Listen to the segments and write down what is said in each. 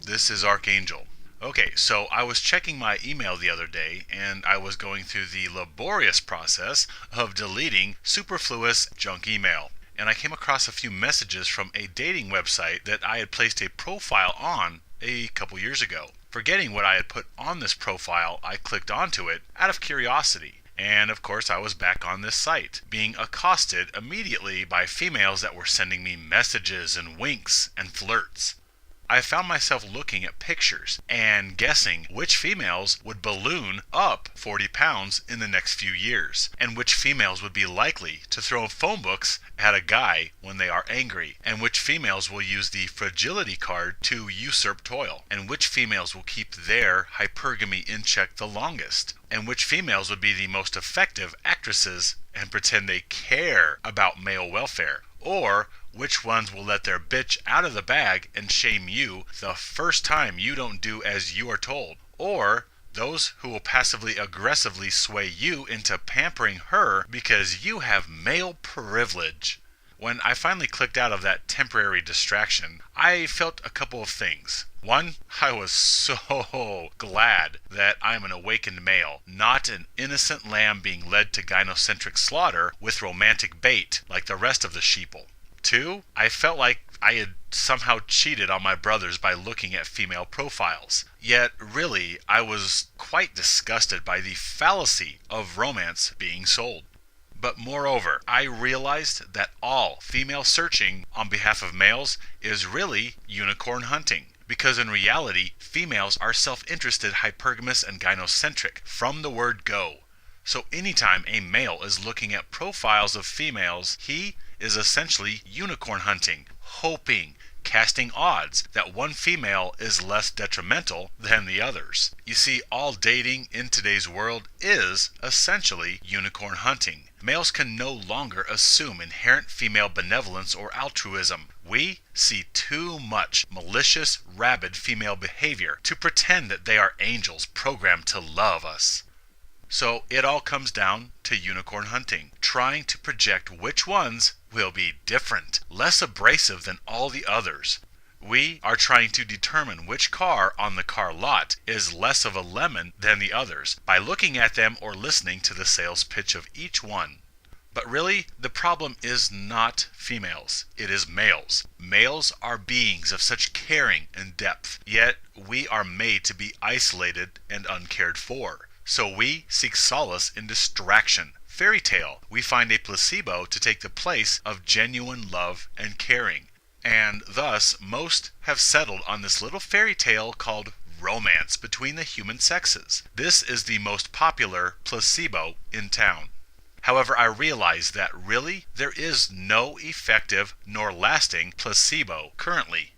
This is Archangel. Okay, so I was checking my email the other day and I was going through the laborious process of deleting superfluous junk email. And I came across a few messages from a dating website that I had placed a profile on a couple years ago. Forgetting what I had put on this profile, I clicked onto it out of curiosity. And of course I was back on this site, being accosted immediately by females that were sending me messages and winks and flirts. I found myself looking at pictures and guessing which females would balloon up 40 pounds in the next few years, and which females would be likely to throw phone books at a guy when they are angry, and which females will use the fragility card to usurp toil, and which females will keep their hypergamy in check the longest, and which females would be the most effective actresses and pretend they care about male welfare, or which ones will let their bitch out of the bag and shame you the first time you don't do as you are told, or those who will passively aggressively sway you into pampering her because you have male privilege. When I finally clicked out of that temporary distraction, I felt a couple of things. One, I was so glad that I'm an awakened male, not an innocent lamb being led to gynocentric slaughter with romantic bait like the rest of the sheeple. Two, I felt like I had somehow cheated on my brothers by looking at female profiles. Yet, really, I was quite disgusted by the fallacy of romance being sold. But moreover, I realized that all female searching on behalf of males is really unicorn hunting. Because in reality, females are self-interested, hypergamous, and gynocentric from the word go. So anytime a male is looking at profiles of females, he is essentially unicorn hunting, hoping, casting odds that one female is less detrimental than the others. You see, all dating in today's world is essentially unicorn hunting. Males can no longer assume inherent female benevolence or altruism. We see too much malicious, rabid female behavior to pretend that they are angels programmed to love us. So it all comes down to unicorn hunting, trying to project which ones will be different, less abrasive than all the others. We are trying to determine which car on the car lot is less of a lemon than the others by looking at them or listening to the sales pitch of each one. But really, the problem is not females, it is males. Males are beings of such caring and depth, yet we are made to be isolated and uncared for. So we seek solace in distraction. Fairy tale, we find a placebo to take the place of genuine love and caring. And thus, most have settled on this little fairy tale called romance between the human sexes. This is the most popular placebo in town. However, I realize that really there is no effective nor lasting placebo currently.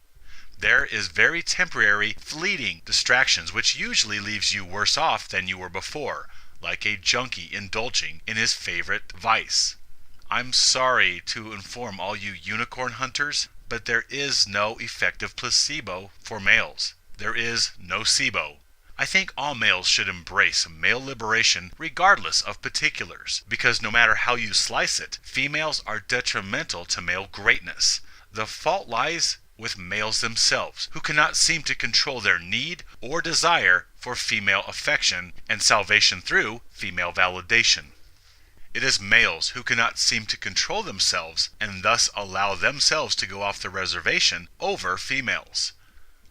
There is very temporary, fleeting distractions which usually leaves you worse off than you were before, like a junkie indulging in his favorite vice. I'm sorry to inform all you unicorn hunters, but there is no effective placebo for males. There is nocebo. I think all males should embrace male liberation regardless of particulars, because no matter how you slice it, females are detrimental to male greatness. The fault lies with males themselves, who cannot seem to control their need or desire for female affection and salvation through female validation. It is males who cannot seem to control themselves and thus allow themselves to go off the reservation over females.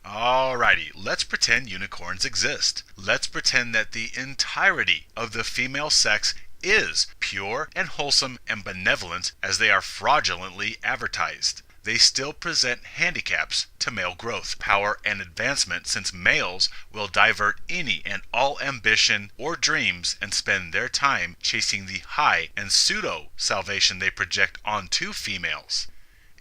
Alrighty, let's pretend unicorns exist. Let's pretend that the entirety of the female sex is pure and wholesome and benevolent as they are fraudulently advertised. They still present handicaps to male growth, power, and advancement, since males will divert any and all ambition or dreams and spend their time chasing the high and pseudo-salvation they project onto females.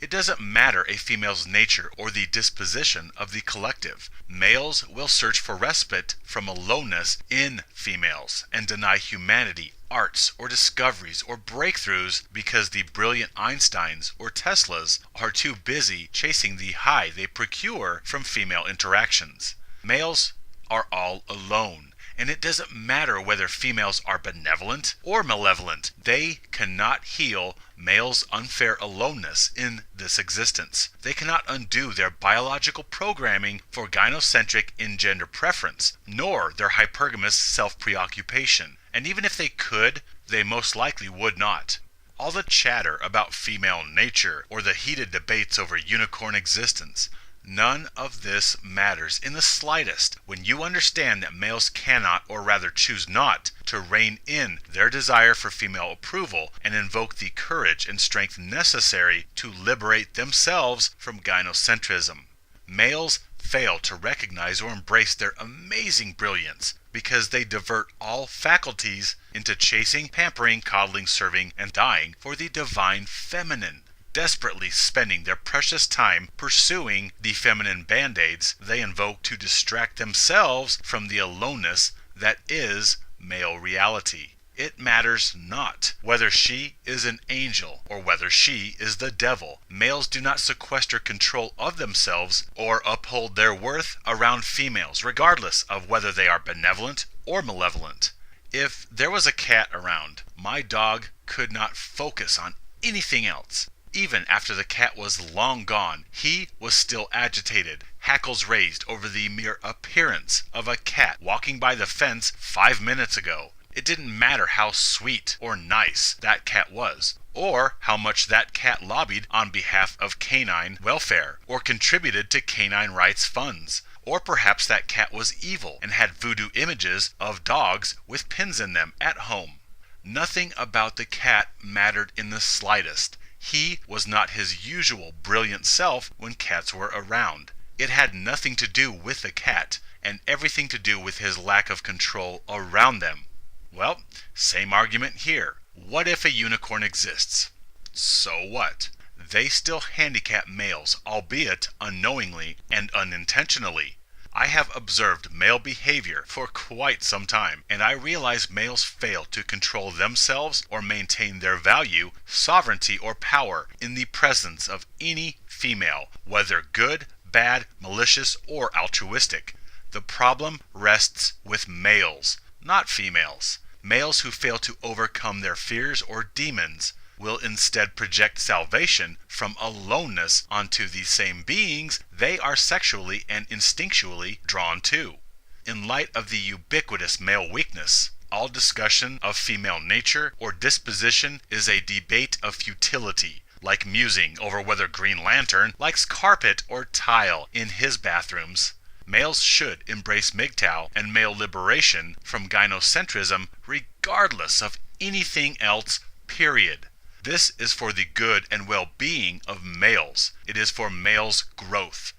It doesn't matter a female's nature or the disposition of the collective. Males will search for respite from aloneness in females and deny humanity, arts, or discoveries or breakthroughs because the brilliant Einsteins or Teslas are too busy chasing the high they procure from female interactions. Males are all alone, And it doesn't matter whether females are benevolent or malevolent. They cannot heal males' unfair aloneness in this existence. They cannot undo their biological programming for gynocentric in-gender preference, nor their hypergamous self-preoccupation. And even if they could, they most likely would not. All the chatter about female nature or the heated debates over unicorn existence, none of this matters in the slightest when you understand that males cannot, or rather choose not, to rein in their desire for female approval and invoke the courage and strength necessary to liberate themselves from gynocentrism. Males fail to recognize or embrace their amazing brilliance because they divert all faculties into chasing, pampering, coddling, serving, and dying for the divine feminine, desperately spending their precious time pursuing the feminine band-aids they invoke to distract themselves from the aloneness that is male reality. It matters not whether she is an angel or whether she is the devil. Males do not sequester control of themselves or uphold their worth around females, regardless of whether they are benevolent or malevolent. If there was a cat around, my dog could not focus on anything else. Even after the cat was long gone, he was still agitated, hackles raised over the mere appearance of a cat walking by the fence 5 minutes ago. It didn't matter how sweet or nice that cat was, or how much that cat lobbied on behalf of canine welfare, or contributed to canine rights funds. Or perhaps that cat was evil and had voodoo images of dogs with pins in them at home. Nothing about the cat mattered in the slightest. He was not his usual brilliant self when cats were around. It had nothing to do with the cat, and everything to do with his lack of control around them. Well, same argument here. What if a unicorn exists? So what? They still handicap males, albeit unknowingly and unintentionally. I have observed male behavior for quite some time, and I realize males fail to control themselves or maintain their value, sovereignty, or power in the presence of any female, whether good, bad, malicious, or altruistic. The problem rests with males, not females. Males who fail to overcome their fears or demons will instead project salvation from aloneness onto the same beings they are sexually and instinctually drawn to. In light of the ubiquitous male weakness, all discussion of female nature or disposition is a debate of futility, like musing over whether Green Lantern likes carpet or tile in his bathrooms. Males should embrace MGTOW and male liberation from gynocentrism regardless of anything else, period. This is for the good and well-being of males. It is for males' growth.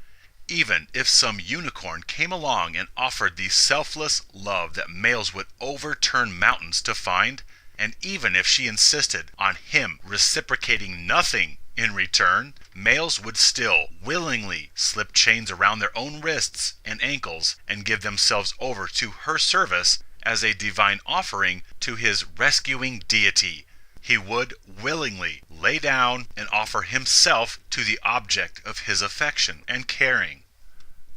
Even if some unicorn came along and offered the selfless love that males would overturn mountains to find, and even if she insisted on him reciprocating nothing in return, males would still willingly slip chains around their own wrists and ankles and give themselves over to her service as a divine offering to his rescuing deity. He would willingly lay down and offer himself to the object of his affection and caring.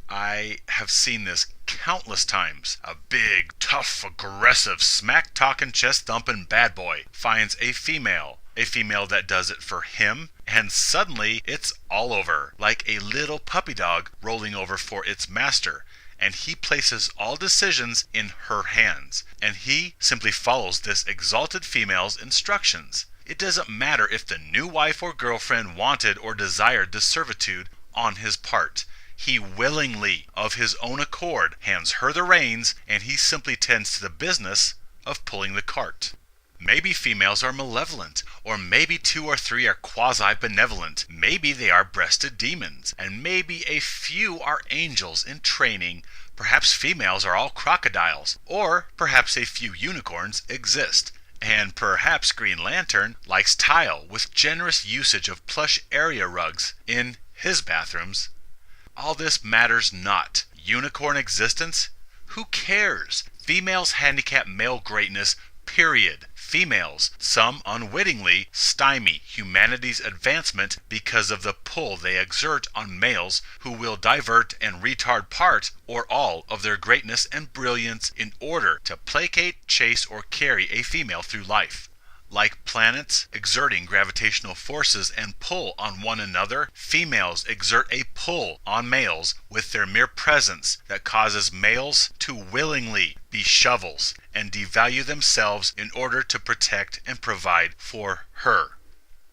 I have seen this countless times. A big, tough, aggressive, smack-talking, chest-thumping bad boy finds a female that does it for him, and suddenly it's all over, like a little puppy dog rolling over for its master, and he places all decisions in her hands, and he simply follows this exalted female's instructions. It doesn't matter if the new wife or girlfriend wanted or desired this servitude on his part. He willingly, of his own accord, hands her the reins, and he simply tends to the business of pulling the cart. Maybe females are malevolent, or maybe 2 or 3 are quasi-benevolent. Maybe they are breasted demons, and maybe a few are angels in training. Perhaps females are all crocodiles, or perhaps a few unicorns exist. And perhaps Green Lantern likes tile with generous usage of plush area rugs in his bathrooms. All this matters not. Unicorn existence? Who cares? Females handicap male greatness, period. Females, some unwittingly, stymie humanity's advancement because of the pull they exert on males who will divert and retard part or all of their greatness and brilliance in order to placate, chase, or carry a female through life. Like planets exerting gravitational forces and pull on one another, females exert a pull on males with their mere presence that causes males to willingly be shovels and devalue themselves in order to protect and provide for her.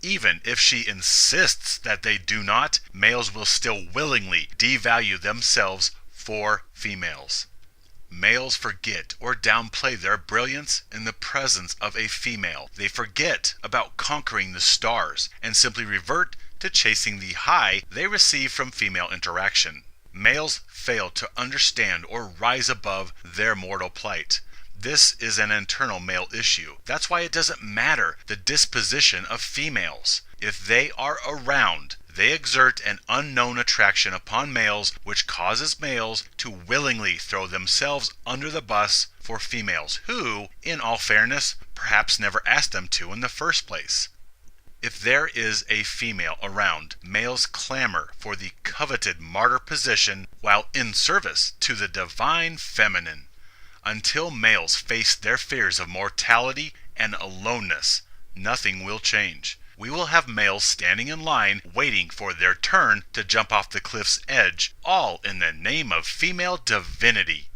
Even if she insists that they do not, males will still willingly devalue themselves for females. Males forget or downplay their brilliance in the presence of a female. They forget about conquering the stars and simply revert to chasing the high they receive from female interaction. Males fail to understand or rise above their mortal plight. This is an internal male issue. That's why it doesn't matter the disposition of females. If they are around, they exert an unknown attraction upon males which causes males to willingly throw themselves under the bus for females who, in all fairness, perhaps never asked them to in the first place. If there is a female around, males clamor for the coveted martyr position while in service to the divine feminine. Until males face their fears of mortality and aloneness, nothing will change. We will have males standing in line waiting for their turn to jump off the cliff's edge, all in the name of female divinity.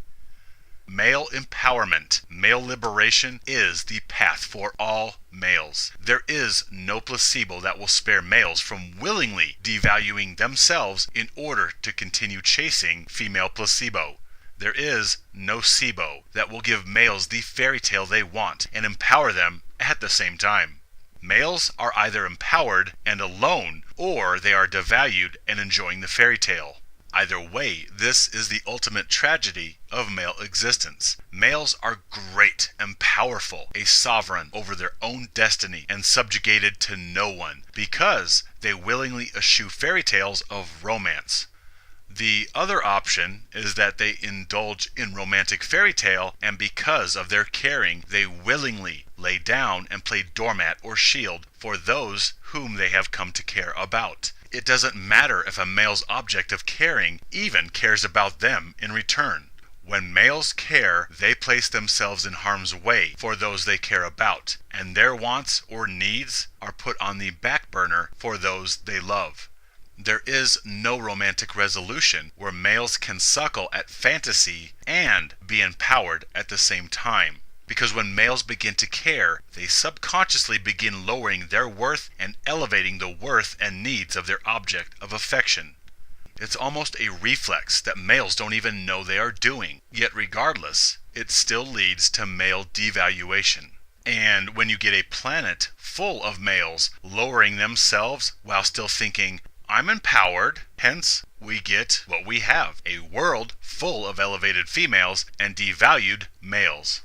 Male empowerment, male liberation is the path for all males. There is no placebo that will spare males from willingly devaluing themselves in order to continue chasing female placebo. There is no SIBO that will give males the fairy tale they want and empower them at the same time. Males are either empowered and alone, or they are devalued and enjoying the fairy tale. Either way, this is the ultimate tragedy of male existence. Males are great and powerful, a sovereign over their own destiny and subjugated to no one, because they willingly eschew fairy tales of romance. The other option is that they indulge in romantic fairy tale, and because of their caring, they willingly lay down and play doormat or shield for those whom they have come to care about. It doesn't matter if a male's object of caring even cares about them in return. When males care, they place themselves in harm's way for those they care about, and their wants or needs are put on the back burner for those they love. There is no romantic resolution where males can suckle at fantasy and be empowered at the same time. Because when males begin to care, they subconsciously begin lowering their worth and elevating the worth and needs of their object of affection. It's almost a reflex that males don't even know they are doing, yet regardless, it still leads to male devaluation. And when you get a planet full of males lowering themselves while still thinking, I'm empowered, hence we get what we have, a world full of elevated females and devalued males.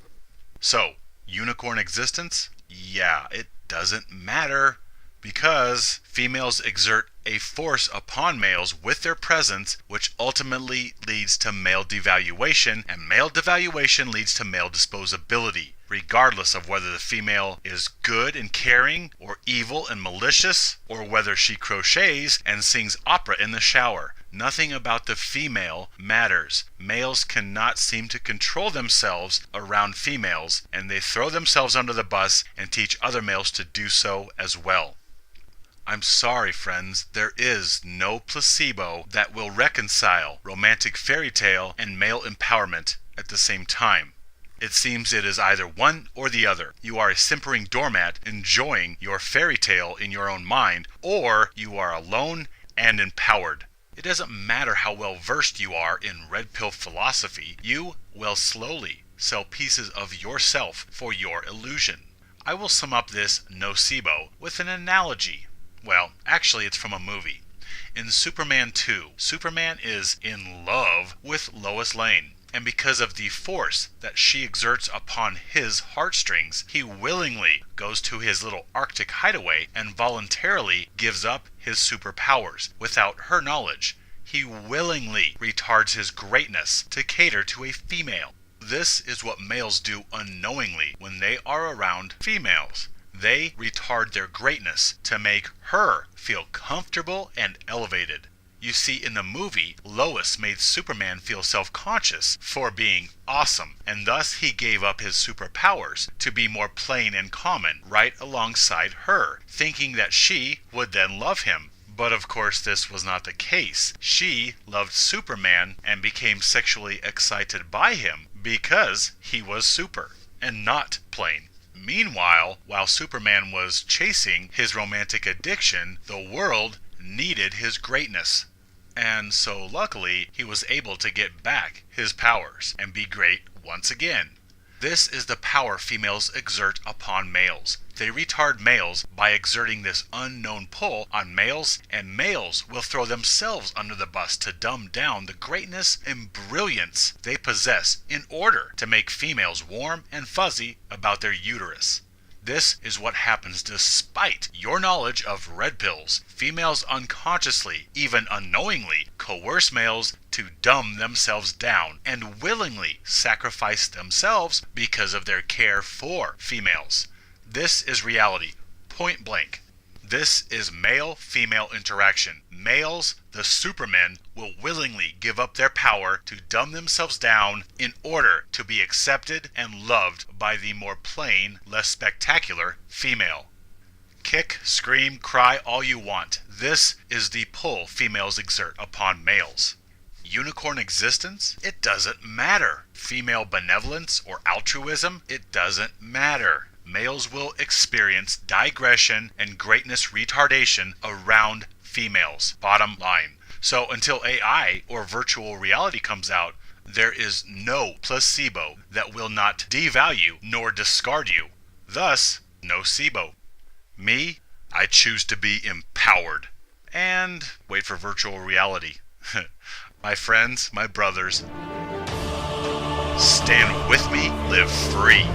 So, unicorn existence? Yeah, it doesn't matter, because females exert a force upon males with their presence, which ultimately leads to male devaluation, and male devaluation leads to male disposability, regardless of whether the female is good and caring, or evil and malicious, or whether she crochets and sings opera in the shower. Nothing about the female matters. Males cannot seem to control themselves around females, and they throw themselves under the bus and teach other males to do so as well. I'm sorry, friends, there is no placebo that will reconcile romantic fairy tale and male empowerment at the same time. It seems it is either one or the other. You are a simpering doormat enjoying your fairy tale in your own mind, or you are alone and empowered. It doesn't matter how well versed you are in red pill philosophy, you will slowly sell pieces of yourself for your illusion. I will sum up this nocebo with an analogy. Well, actually it's from a movie. In Superman 2, Superman is in love with Lois Lane. And because of the force that she exerts upon his heartstrings, he willingly goes to his little Arctic hideaway and voluntarily gives up his superpowers without her knowledge. He willingly retards his greatness to cater to a female. this is what males do unknowingly when they are around females. They retard their greatness to make her feel comfortable and elevated. You see, in the movie, Lois made Superman feel self-conscious for being awesome, and thus he gave up his superpowers to be more plain and common right alongside her, thinking that she would then love him. But of course this was not the case. She loved Superman and became sexually excited by him because he was super and not plain. Meanwhile, while Superman was chasing his romantic addiction, the world needed his greatness. And so luckily, he was able to get back his powers and be great once again. This is the power females exert upon males. They retard males by exerting this unknown pull on males, and males will throw themselves under the bus to dumb down the greatness and brilliance they possess in order to make females warm and fuzzy about their uterus. This is what happens despite your knowledge of red pills. Females unconsciously, even unknowingly, coerce males to dumb themselves down and willingly sacrifice themselves because of their care for females. This is reality, point blank. This is male-female interaction. Males, the supermen, will willingly give up their power to dumb themselves down in order to be accepted and loved by the more plain, less spectacular female. Kick, scream, cry all you want. This is the pull females exert upon males. Unicorn existence? It doesn't matter. Female benevolence or altruism? It doesn't matter. Males will experience digression and greatness retardation around females. Bottom line. So until AI or virtual reality comes out, there is no placebo that will not devalue nor discard you. Thus, no SIBO. Me, I choose to be empowered. And wait for virtual reality. My friends, my brothers, stand with me, live free.